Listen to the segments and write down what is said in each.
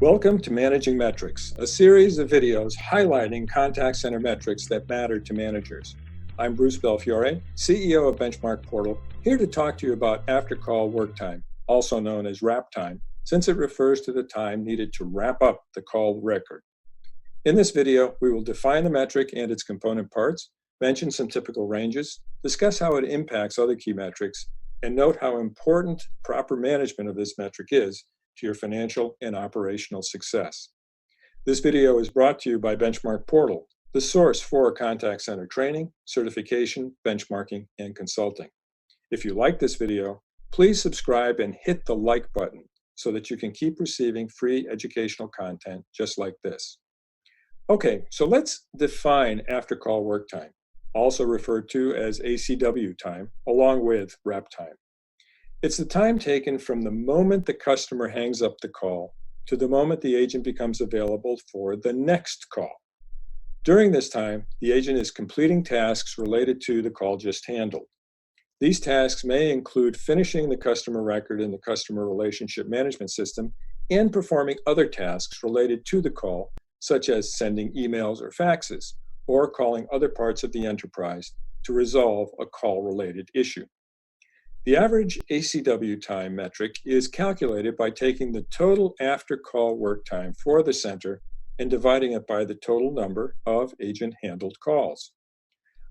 Welcome to Managing Metrics, a series of videos highlighting contact center metrics that matter to managers. I'm Bruce Belfiore, CEO of BenchmarkPortal, here to talk to you about after-call work time, also known as wrap time, since it refers to the time needed to wrap up the call record. In this video, we will define the metric and its component parts, mention some typical ranges, discuss how it impacts other key metrics, and note how important proper management of this metric is to your financial and operational success. This video is brought to you by BenchmarkPortal, the source for contact center training, certification, benchmarking, and consulting. If you like this video, please subscribe and hit the like button so that you can keep receiving free educational content just like this. Okay, so let's define after-call work time, also referred to as ACWT time, along with wrap time. It's the time taken from the moment the customer hangs up the call to the moment the agent becomes available for the next call. During this time, the agent is completing tasks related to the call just handled. These tasks may include finishing the customer record in the customer relationship management system and performing other tasks related to the call, such as sending emails or faxes, or calling other parts of the enterprise to resolve a call-related issue. The average ACW time metric is calculated by taking the total after-call work time for the center and dividing it by the total number of agent-handled calls.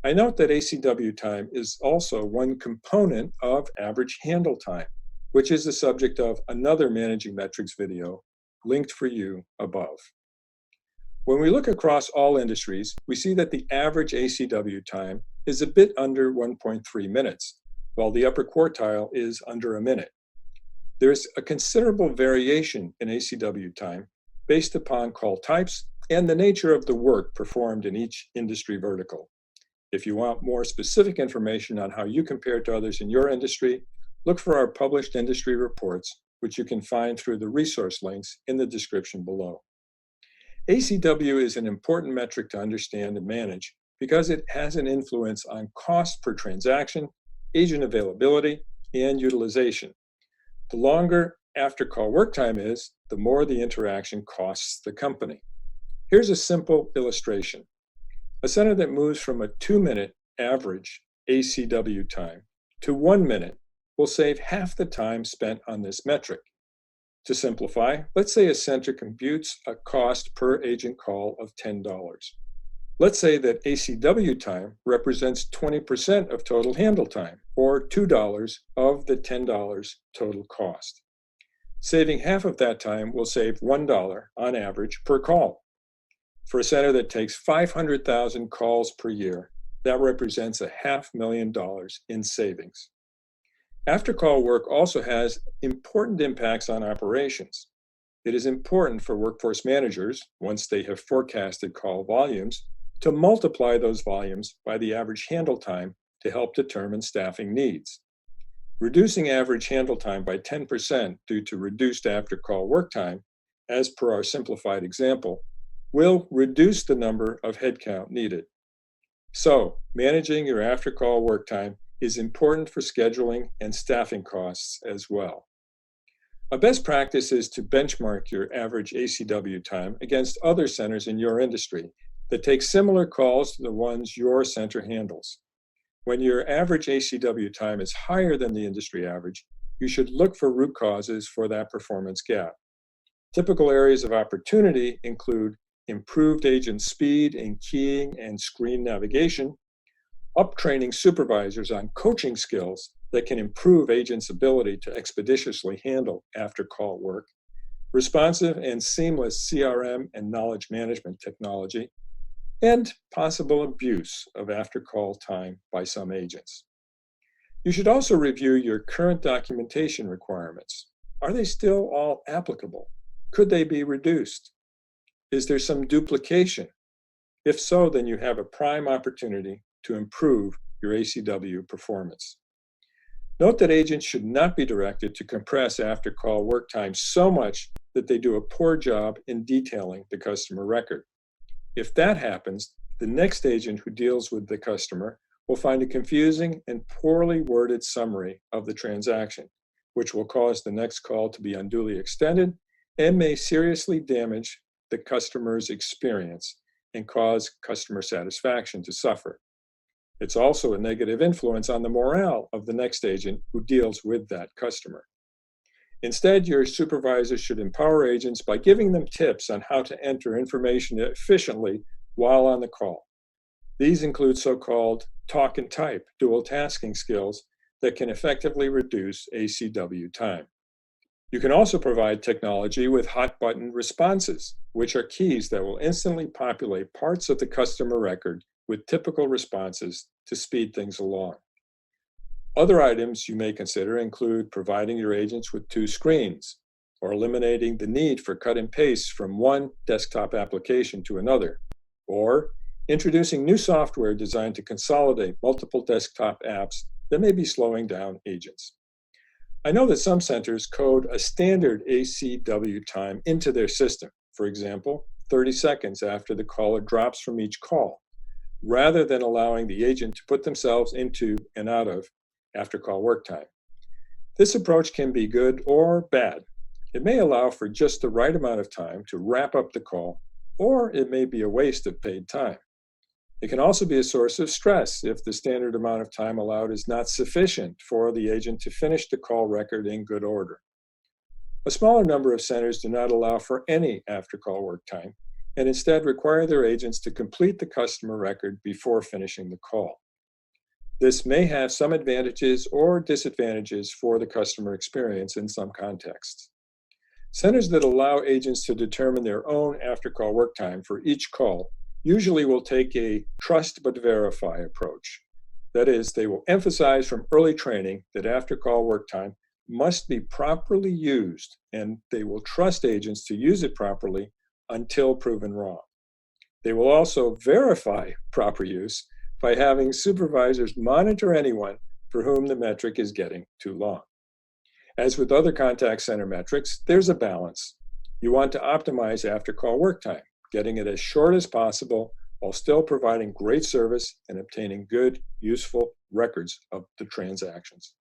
I note that ACW time is also one component of average handle time, which is the subject of another Managing Metrics video linked for you above. When we look across all industries, we see that the average ACW time is a bit under 1.3 minutes, while the upper quartile is under a minute. There's a considerable variation in ACW time based upon call types and the nature of the work performed in each industry vertical. If you want more specific information on how you compare to others in your industry, look for our published industry reports, which you can find through the resource links in the description below. ACW is an important metric to understand and manage because it has an influence on cost per transaction, agent availability, and utilization. The longer after-call work time is, the more the interaction costs the company. Here's a simple illustration. A center that moves from a 2-minute average ACW time to 1 minute will save half the time spent on this metric. To simplify, let's say a center computes a cost per agent call of $10. Let's say that ACW time represents 20% of total handle time, or $2 of the $10 total cost. Saving half of that time will save $1 on average per call. For a center that takes 500,000 calls per year, that represents $500,000 in savings. After-call work also has important impacts on operations. It is important for workforce managers, once they have forecasted call volumes, to multiply those volumes by the average handle time to help determine staffing needs. Reducing average handle time by 10% due to reduced after-call work time, as per our simplified example, will reduce the number of headcount needed. So, managing your after-call work time is important for scheduling and staffing costs as well. A best practice is to benchmark your average ACW time against other centers in your industry that take similar calls to the ones your center handles. When your average ACW time is higher than the industry average, you should look for root causes for that performance gap. Typical areas of opportunity include improved agent speed in keying and screen navigation, uptraining supervisors on coaching skills that can improve agents' ability to expeditiously handle after-call work, responsive and seamless CRM and knowledge management technology, and possible abuse of after-call time by some agents. You should also review your current documentation requirements. Are they still all applicable? Could they be reduced? Is there some duplication? If so, then you have a prime opportunity to improve your ACW performance. Note that agents should not be directed to compress after-call work time so much that they do a poor job in detailing the customer record. If that happens, the next agent who deals with the customer will find a confusing and poorly worded summary of the transaction, which will cause the next call to be unduly extended and may seriously damage the customer's experience and cause customer satisfaction to suffer. It's also a negative influence on the morale of the next agent who deals with that customer. Instead, your supervisor should empower agents by giving them tips on how to enter information efficiently while on the call. These include so-called talk and type dual tasking skills that can effectively reduce ACW time. You can also provide technology with hot button responses, which are keys that will instantly populate parts of the customer record with typical responses to speed things along. Other items you may consider include providing your agents with 2 screens, or eliminating the need for cut and paste from one desktop application to another, or introducing new software designed to consolidate multiple desktop apps that may be slowing down agents. I know that some centers code a standard ACW time into their system, for example, 30 seconds after the caller drops from each call, rather than allowing the agent to put themselves into and out of after-call work time. This approach can be good or bad. It may allow for just the right amount of time to wrap up the call, or it may be a waste of paid time. It can also be a source of stress if the standard amount of time allowed is not sufficient for the agent to finish the call record in good order. A smaller number of centers do not allow for any after-call work time and instead require their agents to complete the customer record before finishing the call. This may have some advantages or disadvantages for the customer experience in some contexts. Centers that allow agents to determine their own after-call work time for each call usually will take a trust but verify approach. That is, they will emphasize from early training that after-call work time must be properly used, and they will trust agents to use it properly until proven wrong. They will also verify proper use by having supervisors monitor anyone for whom the metric is getting too long. As with other contact center metrics, there's a balance. You want to optimize after-call work time, getting it as short as possible while still providing great service and obtaining good, useful records of the transactions.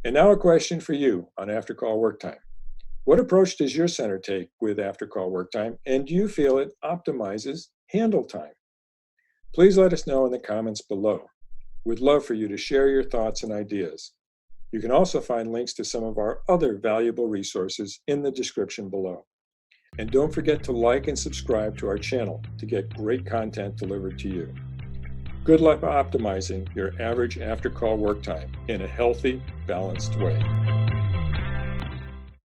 And now a question for you on after-call work time. What approach does your center take with after-call work time, and do you feel it optimizes handle time? Please let us know in the comments below. We'd love for you to share your thoughts and ideas. You can also find links to some of our other valuable resources in the description below. And don't forget to like and subscribe to our channel to get great content delivered to you. Good luck optimizing your average after-call work time in a healthy, balanced way.